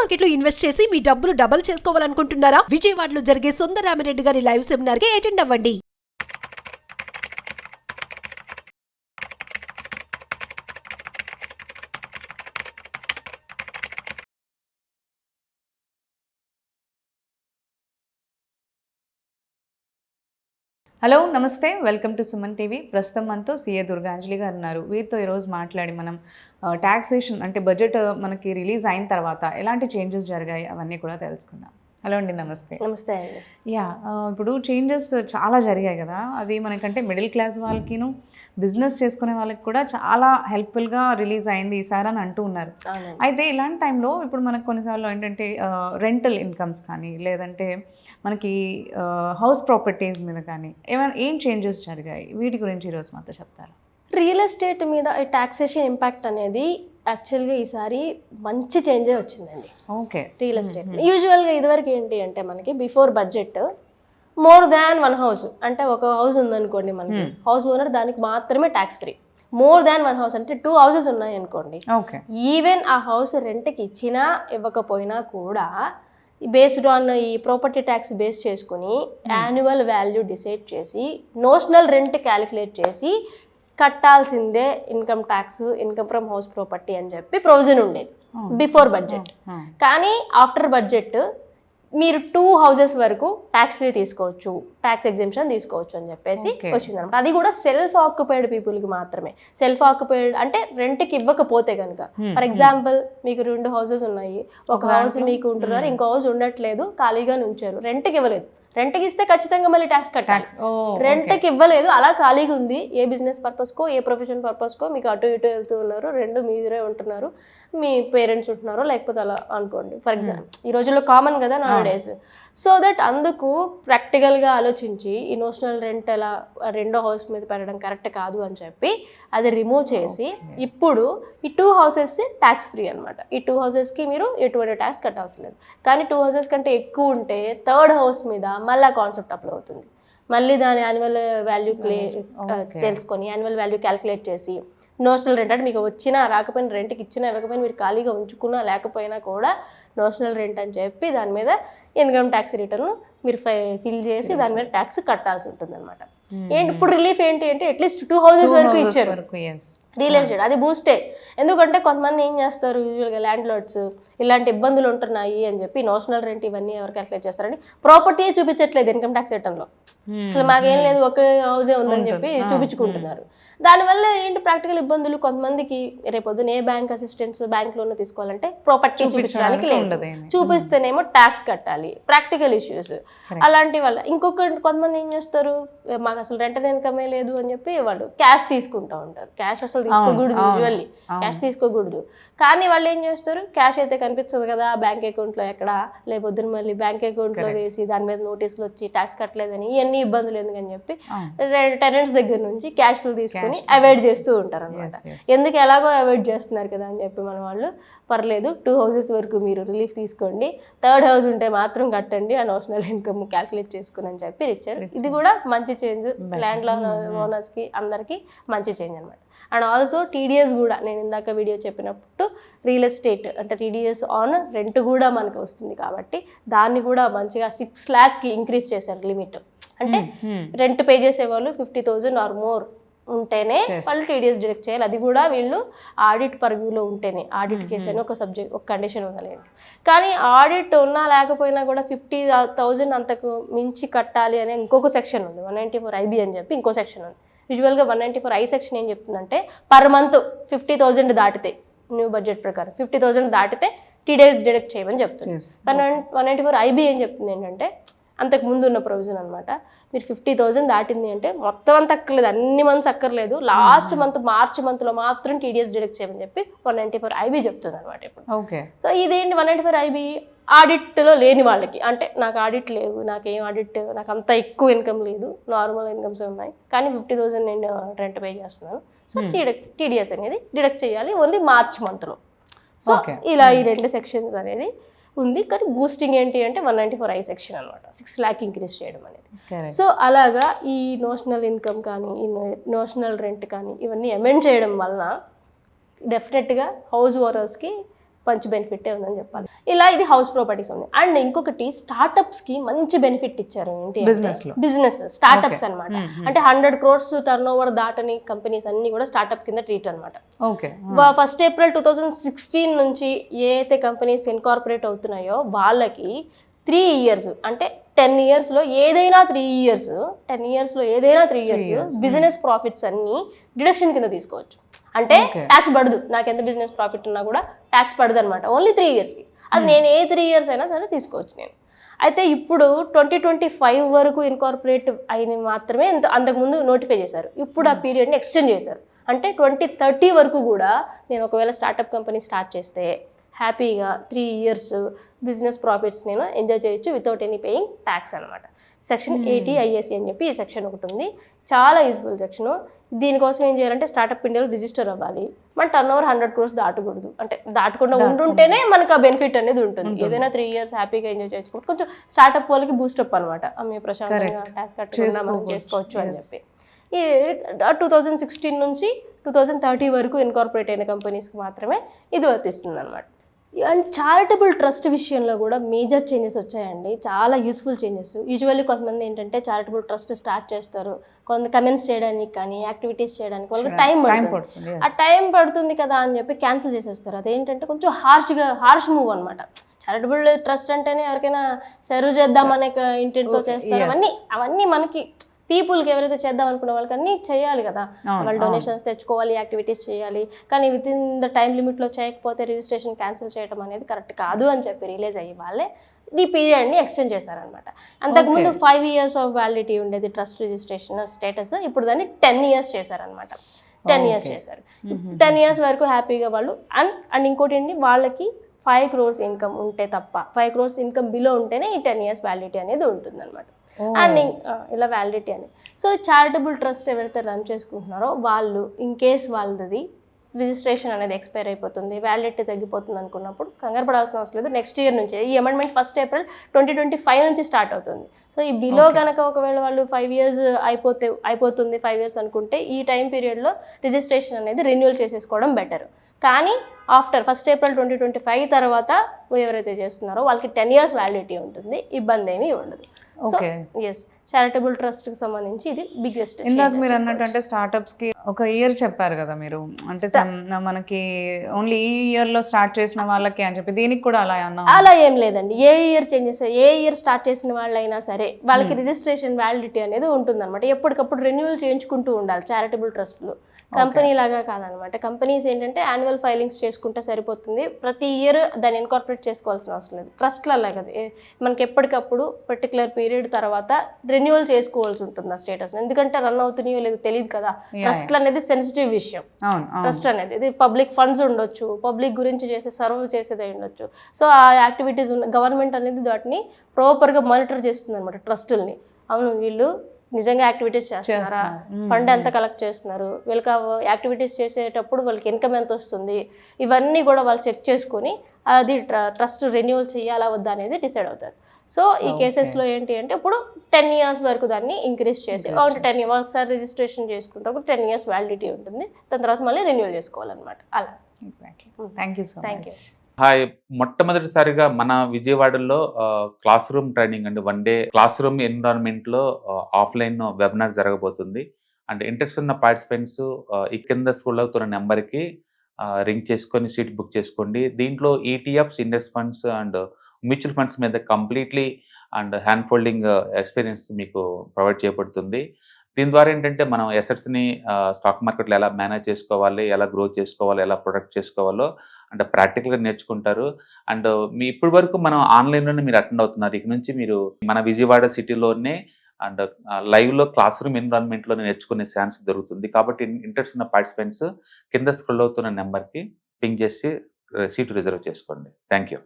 Market లో invest చేసి మీ డబ్బులు డబుల్ చేసుకోవాలనుకుంటున్నారా? విజయవాడలో జరిగే సుందరరామిరెడ్డి గారి లైవ్ సెమినార్ కి అటెండ్ అవ్వండి. హలో నమస్తే, వెల్కమ్ టు సుమన్ టీవీ. ప్రస్తుతం మనతో సీఏ దుర్గాంజలి గారు ఉన్నారు. వీరితో ఈరోజు మాట్లాడి మనం ట్యాక్సేషన్ అంటే బడ్జెట్ మనకి రిలీజ్ అయిన తర్వాత ఎలాంటి చేంజెస్ జరిగాయి అవన్నీ కూడా తెలుసుకుందాం. హలో అండి, నమస్తే. నమస్తే అండి. ఇప్పుడు చేంజెస్ చాలా జరిగాయి కదా, అది మనకంటే మిడిల్ క్లాస్ వాళ్ళకిను బిజినెస్ చేసుకునే వాళ్ళకి కూడా చాలా హెల్ప్ఫుల్గా రిలీజ్ అయింది ఈసారి అని అంటూ ఉన్నారు. అయితే ఇలాంటి టైంలో ఇప్పుడు మనకు కొన్నిసార్లు ఏంటంటే రెంటల్ ఇన్కమ్స్ కానీ లేదంటే మనకి హౌస్ ప్రాపర్టీస్ మీద కానీ ఏం చేంజెస్ జరిగాయి, వీటి గురించి ఈరోజు మాతో చెప్తారు. రియల్ ఎస్టేట్ మీద ఈ టాక్సేషన్ ఇంపాక్ట్ అనేది యాక్చువల్గా ఈసారి మంచి చేంజే వచ్చిందండి. ఓకే. రియల్ ఎస్టేట్ యూజువల్గా ఇదివరకు ఏంటి అంటే మనకి before budget more than one house అంటే ఒక హౌస్ ఉందనుకోండి, మనకి హౌస్ ఓనర్ దానికి మాత్రమే tax free. More than one house అంటే 2 houses ఉన్నాయి అనుకోండి, ఈవెన్ ఆ హౌస్ రెంట్కి ఇచ్చినా ఇవ్వకపోయినా కూడా బేస్డ్ ఆన్ ఈ ప్రాపర్టీ ట్యాక్స్ బేస్ చేసుకుని యాన్యువల్ వాల్యూ డిసైడ్ చేసి నోషనల్ రెంట్ క్యాలిక్యులేట్ చేసి కట్టాల్సిందే income tax, income from house property అని చెప్పి ప్రొవిజన్ ఉండేది బిఫోర్ బడ్జెట్. కానీ ఆఫ్టర్ బడ్జెట్ మీరు 2 houses వరకు ట్యాక్స్ ఫ్రీ తీసుకోవచ్చు, ట్యాక్స్ ఎగ్జెంప్షన్ తీసుకోవచ్చు అని చెప్పేసి వచ్చింది అనమాట. అది కూడా సెల్ఫ్ ఆక్యుపైడ్ పీపుల్కి మాత్రమే. సెల్ఫ్ ఆక్యుపైడ్ అంటే రెంట్కి ఇవ్వకపోతే కనుక, ఫర్ ఎగ్జాంపుల్ మీకు 2 houses ఉన్నాయి, ఒక హౌస్ మీకు ఉంటున్నారు, ఇంకో హౌస్ ఉండట్లేదు, ఖాళీగా ఉంచారు, రెంట్కి ఇవ్వలేదు. రెంట్కి ఇస్తే ఖచ్చితంగా మళ్ళీ ట్యాక్స్ కట్టాలి. రెంట్కి ఇవ్వలేదు, అలా ఖాళీగా ఉంది, ఏ బిజినెస్ పర్పస్కో ఏ ప్రొఫెషన్ పర్పస్కో మీకు అటు ఇటు వెళ్తూ ఉన్నారు, 2 మీరే ఉంటున్నారు, మీ పేరెంట్స్ ఉంటున్నారు, లేకపోతే అలా అనుకోండి ఫర్ ఎగ్జాంపుల్. ఈ రోజుల్లో కామన్ కదా నౌ డేస్. సో దట్ అందుకు ప్రాక్టికల్గా ఆలోచించి ఈ నోషనల్ రెంట్ ఎలా 2వ హౌస్ మీద పెట్టడం కరెక్ట్ కాదు అని చెప్పి అది రిమూవ్ చేసి ఇప్పుడు ఈ 2 houses ట్యాక్స్ ఫ్రీ అనమాట. ఈ 2 houses మీరు ఎటువంటి ట్యాక్స్ కట్టాల్సిన లేదు. కానీ 2 houses కంటే ఎక్కువ ఉంటే 3rd house మీద మళ్ళీ కాన్సెప్ట్ అప్లై అవుతుంది. మళ్ళీ దాని యాన్యువల్ వాల్యూ తెలుసుకొని యాన్యువల్ వాల్యూ క్యాలిక్యులేట్ చేసి నోషనల్ రెంట్ అంటే మీకు వచ్చినా రాకపోయినా, రెంట్కి ఇచ్చినా ఇవ్వకపోయినా, మీరు ఖాళీగా ఉంచుకున్నా లేకపోయినా కూడా నోషనల్ రెంట్ అని చెప్పి దాని మీద ఇన్కమ్ ట్యాక్స్ రిటర్న్ మీరు ఫిల్ చేసి దాని మీద ట్యాక్స్ కట్టాల్సి ఉంటుంది అనమాట. ఏంటి ఇప్పుడు రిలీఫ్ ఏంటి అంటే అట్లీస్ట్ 2 houses వరకు ఇచ్చారు రియల్ ఎస్టేట్. అది బూస్టే. ఎందుకంటే కొంతమంది ఏం చేస్తారు, యూజువల్గా ల్యాండ్ లార్డ్స్ ఇలాంటి ఇబ్బందులు ఉంటున్నాయి అని చెప్పి నోషనల్ రెంట్ ఇవన్నీ ఎవరు క్యాల్కులేట్ చేస్తారని ప్రాపర్టీ చూపించట్లేదు ఇన్కమ్ ట్యాక్స్ రిటర్న్లో. అసలు మాకేం లేదు, ఒక హౌసే ఉందని చెప్పి చూపించుకుంటున్నారు. దానివల్ల ఏంటి ప్రాక్టికల్ ఇబ్బందులు కొంతమందికి. రేపొద్దున ఏ బ్యాంక్ అసిస్టెన్స్ బ్యాంక్ లోన్ తీసుకోవాలంటే ప్రాపర్టీ చూపించడానికి లేదు, చూపిస్తేనేమో ట్యాక్స్ కట్టాలి, ప్రాక్టికల్ ఇష్యూస్ అలాంటి వల్ల. కొంతమంది ఏం చేస్తారు, మాకు అసలు రెంటల్ ఇన్కమే లేదు అని చెప్పి వాళ్ళు క్యాష్ తీసుకుంటూ ఉంటారు. క్యాష్ అసలు తీసుకోకూడదు, యూజువల్లీ క్యాష్ తీసుకోకూడదు. కానీ వాళ్ళు ఏం చేస్తారు, క్యాష్ అయితే కనిపించదు కదా బ్యాంక్ అకౌంట్లో ఎక్కడ, లేకపోతే మళ్ళీ బ్యాంక్ అకౌంట్లో వేసి దాని మీద నోటీసులు వచ్చి ట్యాక్స్ కట్టలేదని ఇవన్నీ ఇబ్బందులు ఎందుకని చెప్పి టెనెంట్స్ దగ్గర నుంచి క్యాష్లు తీసుకుని అవాయిడ్ చేస్తూ ఉంటారు అనమాట. ఎందుకు ఎలాగో అవాయిడ్ చేస్తున్నారు కదా అని చెప్పి మన వాళ్ళు పర్లేదు 2 houses వరకు మీరు రిలీఫ్ తీసుకోండి, 3rd house ఉంటే మాత్రం కట్టండి ఆ నోషనల్ ఇన్కమ్ క్యాల్కులేట్ చేసుకుని అని చెప్పి ఇచ్చారు. ఇది కూడా మంచి చేంజ్, ల్యాండ్ ఓనర్స్కి అందరికీ మంచి చేంజ్ అనమాట. అండ్ ఆల్సో టీడీఎస్ కూడా నేను ఇందాక వీడియో చెప్పినప్పుడు రియల్ ఎస్టేట్ అంటే టీడీఎస్ ఆన్ రెంట్ కూడా మనకు వస్తుంది కాబట్టి దాన్ని కూడా మంచిగా 6 lakhకి ఇంక్రీజ్ చేశారు లిమిట్. అంటే రెంట్ పే చేసేవాళ్ళు 50,000 ఆర్ మోర్ ఉంటేనే వాళ్ళు టీడీఎస్ డిడక్ట్ చేయాలి. అది కూడా వీళ్ళు ఆడిట్ పర్వ్యూలో ఉంటేనే. ఆడిట్ కేసు అని ఒక కండిషన్ ఉందండి. కానీ ఆడిట్ ఉన్నా లేకపోయినా కూడా 50,000 అంతకు మించి కట్టాలి అనే ఇంకొక సెక్షన్ ఉంది, 194IB అని చెప్పి ఇంకో సెక్షన్ ఉంది. యూజువల్గా 194I సెక్షన్ ఏం చెప్తుందంటే పర్ మంత్ 50,000 దాటితే, న్యూ బడ్జెట్ ప్రకారం 50,000 దాటితే టీడీఎస్ డిడక్ట్ చేయమని చెప్తుంది. కానీ 194IB ఏం చెప్తుంది ఏంటంటే అంతకు ముందు ఉన్న ప్రొవిజన్ అనమాట, మీరు 50,000 దాటింది అంటే మొత్తం అంత అక్కర్లేదు, అన్ని మంత్స్ అక్కర్లేదు, లాస్ట్ మంత్ మార్చ్ మంత్లో మాత్రం టీడీఎస్ డిడక్ట్ చేయమని చెప్పి 194IB చెప్తుంది అనమాట ఇప్పుడు. సో ఇదేంటి 194IB ఆడిట్లో లేని వాళ్ళకి, అంటే నాకు ఆడిట్ లేవు, నాకేం ఆడిట్, నాకు అంత ఎక్కువ ఇన్కమ్ లేదు, నార్మల్ ఇన్కమ్స్ ఉన్నాయి, కానీ 50,000 నేను రెంట్ పే చేస్తున్నాను, సో టీడీఎస్ అనేది డిడక్ట్ చేయాలి ఓన్లీ మార్చ్ మంత్లో. సో ఇలా ఈ 2 సెక్షన్స్ అనేది ఉంది. కానీ బూస్టింగ్ ఏంటి అంటే 194I సెక్షన్ అనమాట, 6 lakh ఇంక్రీజ్ చేయడం అనేది. సో అలాగా ఈ నోషనల్ ఇన్కమ్ కానీ ఈ నోషనల్ రెంట్ కానీ ఇవన్నీ అమెండ్ చేయడం వలన డెఫినెట్గా హౌస్ ఓనర్స్కి మంచి బెనిఫిట్ ఉందని చెప్పాలి. ఇలా ఇది హౌస్ ప్రాపర్టీస్ ఉంది. అండ్ ఇంకొకటి స్టార్టప్స్ కి మంచి బెనిఫిట్ ఇచ్చారు ఏంటి, బిజినెస్ స్టార్టప్స్ అనమాట. అంటే 100 crores టర్న్ ఓవర్ దాటని కంపెనీస్ అన్ని కూడా స్టార్టప్ కింద ట్రీట్ అనమాట. 1st April 2016 నుంచి ఏ అయితే కంపెనీస్ ఇన్కార్పొరేట్ అవుతున్నాయో వాళ్ళకి 3 years అంటే 10 years లో ఏదైనా 3 years బిజినెస్ ప్రాఫిట్స్ అన్ని డిడక్షన్ కింద తీసుకోవచ్చు. అంటే ట్యాక్స్ పడదు, నాకు ఎంత బిజినెస్ ప్రాఫిట్ ఉన్నా కూడా ట్యాక్స్ పడదు అనమాట. ఓన్లీ 3 yearsకి. అది నేను ఏ 3 years అయినా సరే తీసుకోవచ్చు నేను. అయితే ఇప్పుడు 2025 వరకు ఇన్కార్పొరేట్ అయిన మాత్రమే అంతకుముందు నోటిఫై చేశారు. ఇప్పుడు ఆ పీరియడ్ని ఎక్స్టెండ్ చేశారు. అంటే 2030 వరకు కూడా నేను ఒకవేళ స్టార్టప్ కంపెనీ స్టార్ట్ చేస్తే హ్యాపీగా 3 years బిజినెస్ ప్రాఫిట్స్ నేను ఎంజాయ్ చేయొచ్చు వితౌట్ ఎనీ పేయింగ్ ట్యాక్స్ అనమాట. సెక్షన్ 80 IAC అని చెప్పి ఈ సెక్షన్ ఒకటి ఉంది, చాలా యూస్ఫుల్ సెక్షన్. దీనికోసం ఏం చేయాలంటే స్టార్టప్ ఇండియాలో రిజిస్టర్ అవ్వాలి. మన టర్న్ ఓవర్ 100 crores దాటకూడదు, అంటే దాటకుండా ఉంటుంటేనే మనకు ఆ బెనిఫిట్ అనేది ఉంటుంది. ఏదైనా 3 years హ్యాపీగా ఎంజాయ్ చేయొచ్చు. కొంచెం స్టార్టప్ వాళ్ళకి బూస్టప్ అనమాట, మేము ప్రశాంతంగా ట్యాక్స్ కట్టకుండా మనం చేసుకోవచ్చు అని చెప్పి. ఈ 2016 నుంచి 2030 వరకు ఇన్కార్పొరేట్ అయిన కంపెనీస్కి మాత్రమే ఇది వర్తిస్తుంది అనమాట. అండ్ చారిటబుల్ ట్రస్ట్ విషయంలో కూడా మేజర్ చేంజెస్ వచ్చాయండి, చాలా యూస్ఫుల్ చేంజెస్. యూజువల్లీ కొంతమంది ఏంటంటే చారిటబుల్ ట్రస్ట్ స్టార్ట్ చేస్తారు, కొంత కమెంట్స్ చేయడానికి కానీ యాక్టివిటీస్ చేయడానికి వాళ్ళకి టైం పడుతుంది. ఆ టైం పడుతుంది కదా అని చెప్పి క్యాన్సిల్ చేసేస్తారు. అదేంటంటే కొంచెం హార్ష్ మూవ్ అనమాట. చారిటబుల్ ట్రస్ట్ అంటేనే ఎవరికైనా సర్వ్ చేద్దామనే ఇంటెంట్తో చేస్తారు. అవన్నీ మనకి పీపుల్కి ఎవరైతే చేద్దాం అనుకున్న వాళ్ళకి అన్నీ చేయాలి కదా, వాళ్ళు డొనేషన్స్ తెచ్చుకోవాలి, యాక్టివిటీస్ చేయాలి. కానీ విత్ ఇన్ ద టైం లిమిట్లో చేయకపోతే రిజిస్ట్రేషన్ క్యాన్సిల్ చేయడం అనేది కరెక్ట్ కాదు అని చెప్పి రిలీజ్ అయ్యి వాళ్ళే ఈ పీరియడ్ని ఎక్స్టెండ్ చేశారనమాట. అంతకుముందు 5 years ఆఫ్ వ్యాలిడిటీ ఉండేది ట్రస్ట్ రిజిస్ట్రేషన్ స్టేటస్, ఇప్పుడు దాన్ని 10 years చేశారనమాట. 10 years చేశారు. 10 years వరకు హ్యాపీగా వాళ్ళు. అండ్ ఇంకోటి ఏంటి, వాళ్ళకి 5 crores ఇన్కమ్ ఉంటే తప్ప, 5 crores ఇన్కమ్ బిలో ఉంటేనే ఈ 10 years వ్యాలిడిటీ అనేది ఉంటుంది అనమాట. అండ్ ఇలా వ్యాలిడిటీ అని. సో చారిటబుల్ ట్రస్ట్ ఎవరైతే రన్ చేసుకుంటున్నారో వాళ్ళు ఇన్ కేస్ వాళ్ళది రిజిస్ట్రేషన్ అనేది ఎక్స్పైర్ అయిపోతుంది, వ్యాలిడిటీ తగ్గిపోతుంది అనుకున్నప్పుడు కంగారు పడాల్సిన అవసరం లేదు. నెక్స్ట్ ఇయర్ నుంచి ఈ అమెండ్మెంట్ 1st April 2025 నుంచి స్టార్ట్ అవుతుంది. సో ఈ బిలో కనుక ఒకవేళ వాళ్ళు 5 years అయిపోతుంది 5 years అనుకుంటే ఈ టైం పీరియడ్లో రిజిస్ట్రేషన్ అనేది రెన్యూవల్ చేసేసుకోవడం బెటర్. కానీ ఆఫ్టర్ 1st April 2025 తర్వాత ఎవరైతే చేస్తున్నారో వాళ్ళకి 10 years వ్యాలిడిటీ ఉంటుంది, ఇబ్బంది ఏమీ ఉండదు. సో ఎస్, చారిటబుల్ ట్రస్ట్ కి సంబంధించి ఇది బిగ్గెస్ట్. ఇందాక మీరు అన్నట్టు అంటే స్టార్టప్స్ కి 1 year చెప్పారు కదా మీరు, అంటే మనకి ఓన్లీ ఈ ఇయర్ లో స్టార్ట్ చేసిన వాళ్ళకి అని చెప్పి, దీనికి కూడా అలా ఏం లేదండి. ఏ ఇయర్ స్టార్ట్ చేసిన వాళ్ళైనా సరే వాళ్ళకి రిజిస్ట్రేషన్ వ్యాలిడిటీ అనేది ఉంటుంది అనమాట. ఎప్పటికప్పుడు రెన్యూవల్ చేయించుకుంటూ ఉండాలి చారిటబుల్ ట్రస్ట్లు. కంపెనీ లాగా కాదనమాట. కంపెనీస్ ఏంటంటే యాన్యువల్ ఫైలింగ్స్ చేసుకుంటే సరిపోతుంది, ప్రతి ఇయర్ దాన్ని ఇన్కార్పొరేట్ చేసుకోవాల్సిన అవసరం లేదు. ట్రస్ట్లు అలా కదా, మనకి ఎప్పటికప్పుడు పర్టికులర్ పీరియడ్ తర్వాత రెన్యువల్ చేసుకోవాల్సి ఉంటుంది ఆ స్టేటస్. ఎందుకంటే రన్ అవుతున్నాయో లేదో తెలియదు కదా. ట్రస్ట్లు అనేది సెన్సిటివ్ విషయం. ట్రస్ట్ అనేది ఇది పబ్లిక్ ఫండ్స్ ఉండొచ్చు, పబ్లిక్ గురించి సర్వ్ చేసేది ఉండొచ్చు. సో ఆ యాక్టివిటీస్ గవర్నమెంట్ అనేది వాటిని ప్రాపర్గా మానిటర్ చేస్తుంది అనమాట ట్రస్టుల్ని. అవును, వీళ్ళు నిజంగా యాక్టివిటీస్ చేస్తున్నారా, ఫండ్ ఎంత కలెక్ట్ చేస్తున్నారు, వీళ్ళకి యాక్టివిటీస్ చేసేటప్పుడు వాళ్ళకి ఇన్కమ్ ఎంత వస్తుంది, ఇవన్నీ కూడా వాళ్ళు చెక్ చేసుకొని అది ట్రస్ట్ రెన్యూవల్ చేయాలా వద్దా అనేది డిసైడ్ అవుతారు. సో ఈ కేసెస్లో ఏంటి అంటే ఇప్పుడు 10 years వరకు దాన్ని ఇంక్రీజ్ చేసి 10 years ఒకసారి రిజిస్ట్రేషన్ చేసుకుంటే 10 years వ్యాలిడిటీ ఉంటుంది, దాని తర్వాత మళ్ళీ రెన్యూవల్ చేసుకోవాలన్నమాట. అలా. Thank you. హాయ్, మొట్టమొదటిసారిగా మన విజయవాడలో క్లాస్ రూమ్ ట్రైనింగ్ అండి, 1 day క్లాస్ రూమ్ ఎన్విరాన్మెంట్లో ఆఫ్లైన్ వెబినార్ జరగబోతుంది. అండ్ ఇంట్రెస్ట్ ఉన్న పార్టిసిపెంట్స్ ఈ కింద స్కూల్ అవుతున్న నెంబర్కి రింగ్ చేసుకొని సీట్ బుక్ చేసుకోండి. దీంట్లో ETFs, index funds and mutual funds మీద completely and hand holding experience మీకు ప్రొవైడ్ చేయబడుతుంది. దీని ద్వారా ఏంటంటే మనం ఎసెట్స్ని స్టాక్ మార్కెట్లో ఎలా మేనేజ్ చేసుకోవాలి, ఎలా గ్రో చేసుకోవాలి, ఎలా ప్రొడక్ట్ చేసుకోవాలో అంటే ప్రాక్టికల్గా నేర్చుకుంటారు. అండ్ ఇప్పటి వరకు మనం ఆన్లైన్లోనే మీరు అటెండ్ అవుతున్నారు. ఇక నుంచి మీరు మన విజయవాడ సిటీలోనే అండ్ లైవ్లో క్లాస్ రూమ్ ఎన్విరాన్మెంట్లో నేర్చుకునే ఛాన్స్ దొరుకుతుంది. కాబట్టి ఇంట్రెస్ట్ ఉన్న పార్టిసిపెంట్స్ కింద స్క్రోల్ అవుతున్న నెంబర్కి పింగ్ చేసి సీటు రిజర్వ్ చేసుకోండి. Thank you.